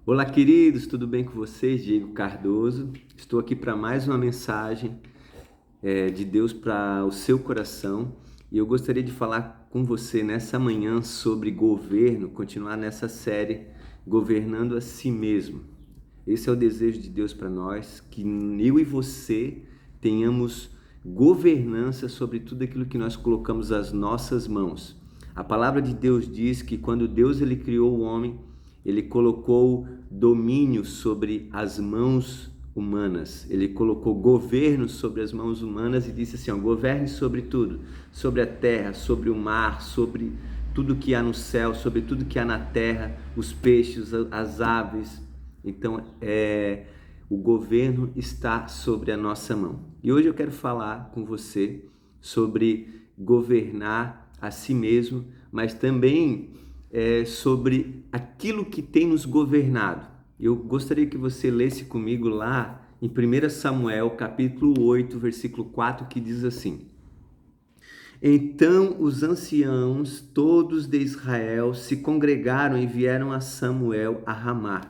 Olá, queridos, tudo bem com vocês? Diego Cardoso. Estou aqui para mais uma mensagem de Deus para o seu coração e eu gostaria de falar com você nessa manhã sobre governo, continuar nessa série Governando a Si Mesmo. Esse é o desejo de Deus para nós, que eu e você tenhamos governança sobre tudo aquilo que nós colocamos as nossas mãos. A palavra de Deus diz que quando Deus ele criou o homem, ele colocou domínio sobre as mãos humanas. Ele colocou governo sobre as mãos humanas e disse assim, governe sobre tudo, sobre a terra, sobre o mar, sobre tudo que há no céu, sobre tudo que há na terra, os peixes, as aves. Então, o governo está sobre a nossa mão. E hoje eu quero falar com você sobre governar a si mesmo, mas também sobre aquilo que tem nos governado. Eu gostaria que você lesse comigo lá em 1 Samuel, capítulo 8, versículo 4, que diz assim: Então os anciãos todos de Israel se congregaram e vieram a Samuel a Ramá.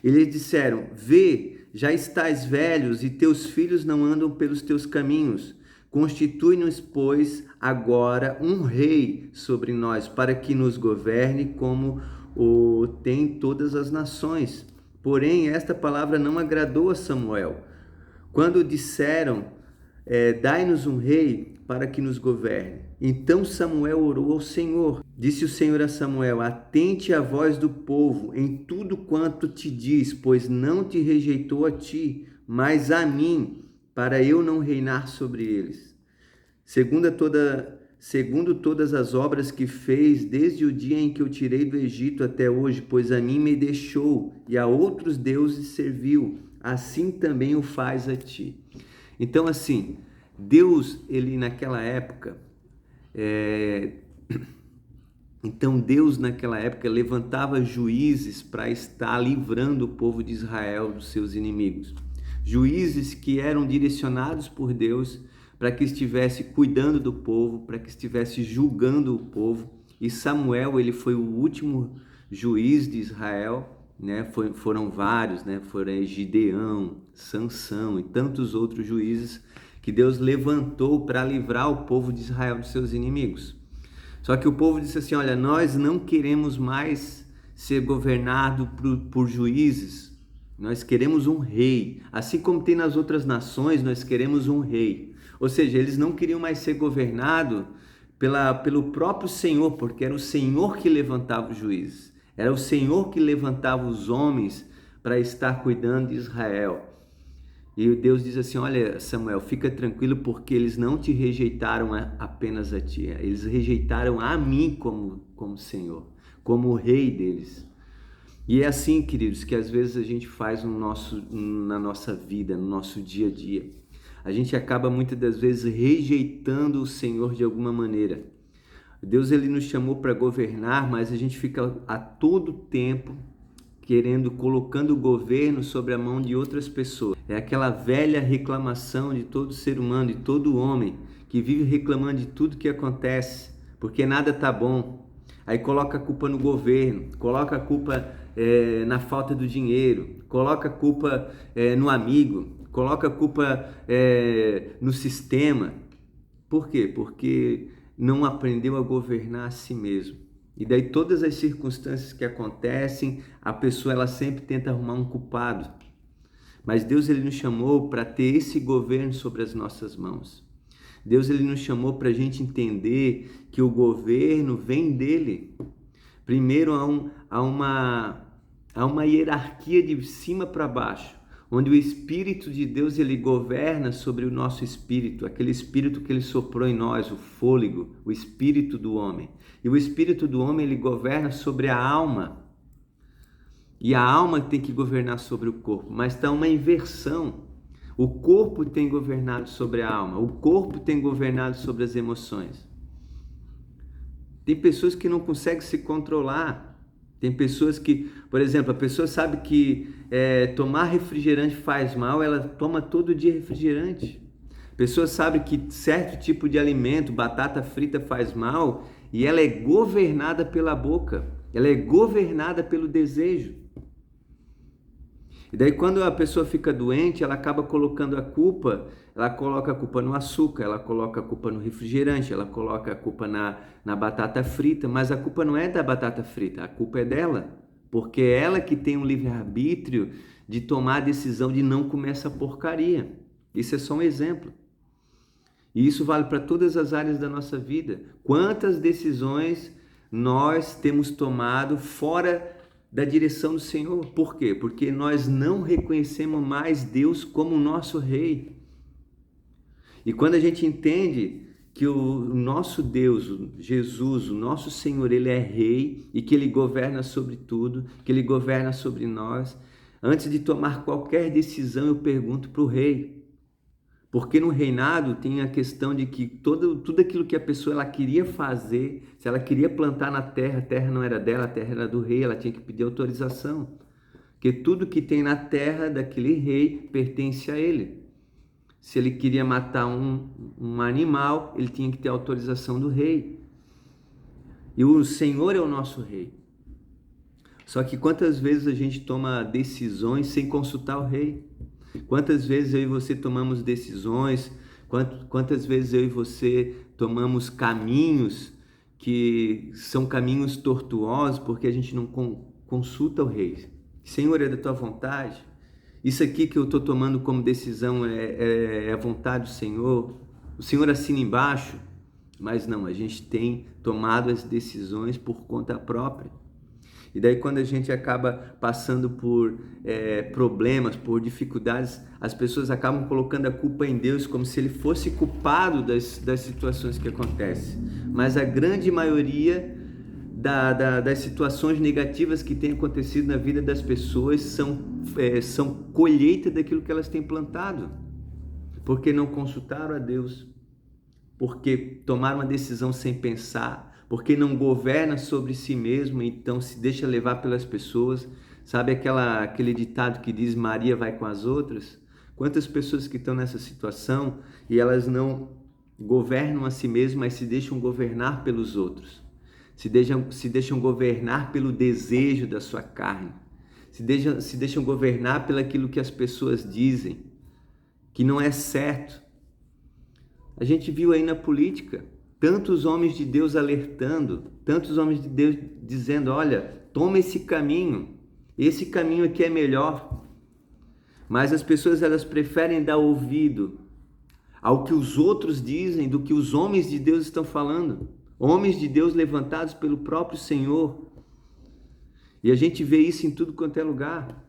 Eles disseram: Vê, já estás velhos e teus filhos não andam pelos teus caminhos. Constitui-nos, pois, agora um rei sobre nós, para que nos governe como o tem todas as nações. Porém, esta palavra não agradou a Samuel. Quando disseram, dai-nos um rei para que nos governe. Então Samuel orou ao Senhor. Disse o Senhor a Samuel: Atente à voz do povo em tudo quanto te diz, pois não te rejeitou a ti, mas a mim, para eu não reinar sobre eles. Segundo todas as obras que fez desde o dia em que eu tirei do Egito até hoje, pois a mim me deixou e a outros deuses serviu, assim também o faz a ti. Então, assim, Deus, ele naquela época, Deus naquela época levantava juízes para estar livrando o povo de Israel dos seus inimigos. Juízes que eram direcionados por Deus para que estivesse cuidando do povo, para que estivesse julgando o povo. E Samuel, ele foi o último juiz de Israel, né? Foram vários, né? Foram Gideão, Sansão e tantos outros juízes que Deus levantou para livrar o povo de Israel dos seus inimigos. Só que o povo disse assim, olha, nós não queremos mais ser governado por juízes, nós queremos um rei. Assim como tem nas outras nações, nós queremos um rei. Ou seja, eles não queriam mais ser governados pelo próprio Senhor, porque era o Senhor que levantava os juízes. Era o Senhor que levantava os homens para estar cuidando de Israel. E Deus diz assim, olha Samuel, fica tranquilo porque eles não te rejeitaram apenas a ti, eles rejeitaram a mim como Senhor, como o rei deles. E é assim, queridos, que às vezes a gente faz na nossa vida, no nosso dia a dia. A gente acaba muitas das vezes rejeitando o Senhor de alguma maneira. Deus ele nos chamou para governar, mas a gente fica a todo tempo colocando o governo sobre a mão de outras pessoas. É aquela velha reclamação de todo ser humano, de todo homem, que vive reclamando de tudo que acontece, porque nada tá bom. Aí coloca a culpa no governo, coloca a culpa na falta do dinheiro, coloca a culpa no amigo, coloca a culpa no sistema. Por quê? Porque não aprendeu a governar a si mesmo. E daí todas as circunstâncias que acontecem, a pessoa ela sempre tenta arrumar um culpado. Mas Deus ele nos chamou para ter esse governo sobre as nossas mãos. Deus ele nos chamou para a gente entender que o governo vem dele. Primeiro há uma hierarquia de cima para baixo, onde o Espírito de Deus ele governa sobre o nosso espírito, aquele espírito que ele soprou em nós, o fôlego, o espírito do homem. E o espírito do homem ele governa sobre a alma. E a alma tem que governar sobre o corpo, mas está uma inversão. O corpo tem governado sobre a alma, o corpo tem governado sobre as emoções. Tem pessoas que não conseguem se controlar. Tem pessoas que, por exemplo, a pessoa sabe que tomar refrigerante faz mal, ela toma todo dia refrigerante. A pessoa sabe que certo tipo de alimento, batata frita, faz mal e ela é governada pela boca, ela é governada pelo desejo. E daí quando a pessoa fica doente, ela acaba colocando a culpa, ela coloca a culpa no açúcar, ela coloca a culpa no refrigerante, ela coloca a culpa na batata frita, mas a culpa não é da batata frita, a culpa é dela, porque é ela que tem um livre-arbítrio de tomar a decisão de não comer essa porcaria. Isso é só um exemplo. E isso vale para todas as áreas da nossa vida. Quantas decisões nós temos tomado fora da direção do Senhor? Por quê? Porque nós não reconhecemos mais Deus como o nosso Rei. E quando a gente entende que o nosso Deus, Jesus, o nosso Senhor, Ele é Rei e que Ele governa sobre tudo, que Ele governa sobre nós, antes de tomar qualquer decisão eu pergunto para o Rei. Porque no reinado tem a questão de que tudo aquilo que a pessoa ela queria fazer, se ela queria plantar na terra, a terra não era dela, a terra era do rei, ela tinha que pedir autorização. Porque tudo que tem na terra daquele rei pertence a ele. Se ele queria matar um animal, ele tinha que ter autorização do rei. E o Senhor é o nosso rei. Só que quantas vezes a gente toma decisões sem consultar o rei? Quantas vezes eu e você tomamos decisões, quantas vezes eu e você tomamos caminhos que são caminhos tortuosos porque a gente não consulta o rei. Senhor, é da tua vontade? Isso aqui que eu estou tomando como decisão é a vontade do Senhor? O Senhor assina embaixo? Mas não, a gente tem tomado as decisões por conta própria. E daí quando a gente acaba passando por problemas, por dificuldades, as pessoas acabam colocando a culpa em Deus como se Ele fosse culpado das situações que acontecem. Mas a grande maioria das situações negativas que tem acontecido na vida das pessoas são colheita daquilo que elas têm plantado. Porque não consultaram a Deus, porque tomaram uma decisão sem pensar, porque não governa sobre si mesmo, então se deixa levar pelas pessoas. Sabe aquele ditado que diz Maria vai com as outras? Quantas pessoas que estão nessa situação e elas não governam a si mesmas, mas se deixam governar pelos outros. Se deixam governar pelo desejo da sua carne. Se deixam governar pelo aquilo que as pessoas dizem, que não é certo. A gente viu aí na política tantos homens de Deus alertando, tantos homens de Deus dizendo, olha, toma esse caminho aqui é melhor. Mas as pessoas elas preferem dar ouvido ao que os outros dizem do que os homens de Deus estão falando. Homens de Deus levantados pelo próprio Senhor. E a gente vê isso em tudo quanto é lugar.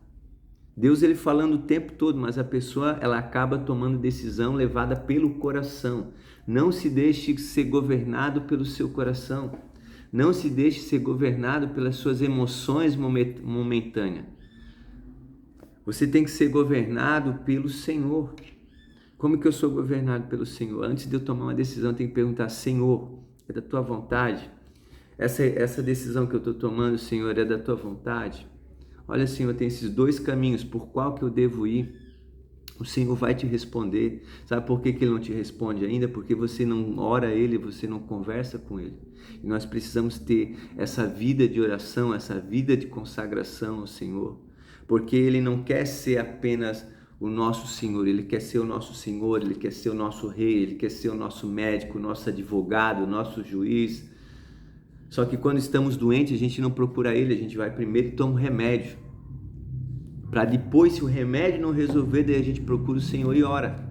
Deus ele falando o tempo todo, mas a pessoa ela acaba tomando decisão levada pelo coração. Não se deixe ser governado pelo seu coração. Não se deixe ser governado pelas suas emoções momentâneas. Você tem que ser governado pelo Senhor. Como que eu sou governado pelo Senhor? Antes de eu tomar uma decisão, eu tenho que perguntar, Senhor, é da tua vontade? Essa decisão que eu estou tomando, Senhor, é da tua vontade? Olha, Senhor, tem esses dois caminhos, por qual que eu devo ir? O Senhor vai te responder. Sabe por que Ele não te responde ainda? Porque você não ora a Ele, você não conversa com Ele. E nós precisamos ter essa vida de oração, essa vida de consagração ao Senhor. Porque Ele não quer ser apenas o nosso Senhor, Ele quer ser o nosso Senhor, Ele quer ser o nosso Rei, Ele quer ser o nosso médico, o nosso advogado, o nosso juiz. Só que quando estamos doentes, a gente não procura Ele, a gente vai primeiro e toma um remédio. Para depois, se o remédio não resolver, daí a gente procura o Senhor e ora.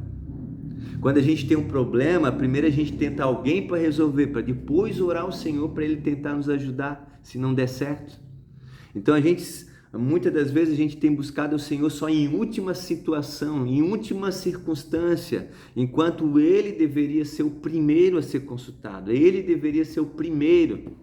Quando a gente tem um problema, primeiro a gente tenta alguém para resolver, para depois orar ao Senhor para Ele tentar nos ajudar, se não der certo. Então muitas das vezes a gente tem buscado o Senhor só em última situação, em última circunstância, enquanto Ele deveria ser o primeiro a ser consultado, Ele deveria ser o primeiro.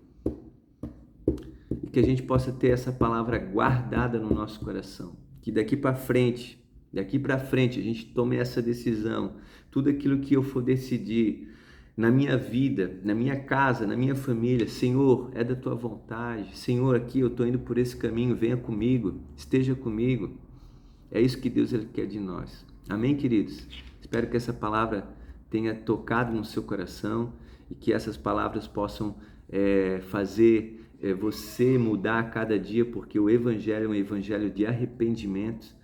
E que a gente possa ter essa palavra guardada no nosso coração, que daqui para frente a gente tome essa decisão, tudo aquilo que eu for decidir, na minha vida, na minha casa, na minha família, Senhor, é da tua vontade. Senhor, aqui eu estou indo por esse caminho, venha comigo, esteja comigo. É isso que Deus ele quer de nós. Amém, queridos? Espero que essa palavra tenha tocado no seu coração e que essas palavras possam fazer você mudar a cada dia, porque o Evangelho é um evangelho de arrependimento.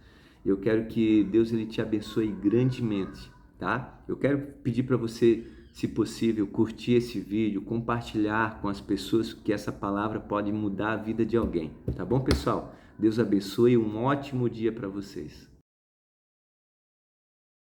Eu quero que Deus ele te abençoe grandemente, tá? Eu quero pedir para você, se possível, curtir esse vídeo, compartilhar com as pessoas, que essa palavra pode mudar a vida de alguém, tá bom, pessoal? Deus abençoe, um ótimo dia para vocês.